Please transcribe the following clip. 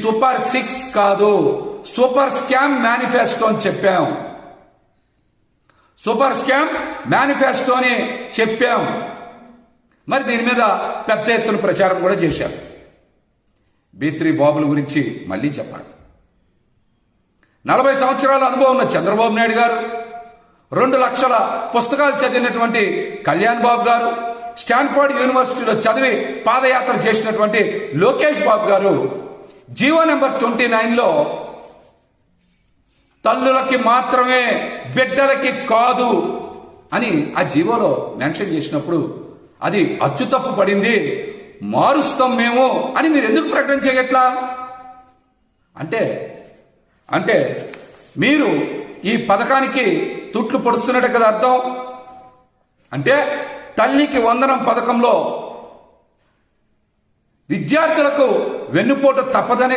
Super 6 కాదు, super scam manifesto అని చెప్పాం. సూపర్ స్కామ్ మేనిఫెస్టో అని చెప్పాం. మరి దీని మీద పెద్ద ఎత్తున ప్రచారం కూడా చేశారు. B3 బాబుల గురించి మళ్ళీ చెప్పాలి. 40 సంవత్సరాల అనుభవం ఉన్న చంద్రబాబు నాయుడు గారు, 2 లక్షల పుస్తకాలు చదివినటువంటి కళ్యాణ్ బాబు గారు, స్టాన్ఫోర్డ్ యూనివర్సిటీలో చదివి పాదయాత్ర చేసినటువంటి లోకేష్ బాబు గారు జీవో నెంబర్ 29లో తల్లులకి మాత్రమే, బిడ్డలకి కాదు అని ఆ జీవోలో మెన్షన్ చేసినప్పుడు అది అచ్చుతప్పు పడింది, మారుస్తాం మేము అని మీరు ఎందుకు ప్రకటన చేయట్లా? అంటే మీరు ఈ పథకానికి తుట్లు పొడుస్తున్నట్టు కదా అర్థం. అంటే తల్లికి వందనం పథకంలో విద్యార్థులకు వెన్నుపోటు తప్పదని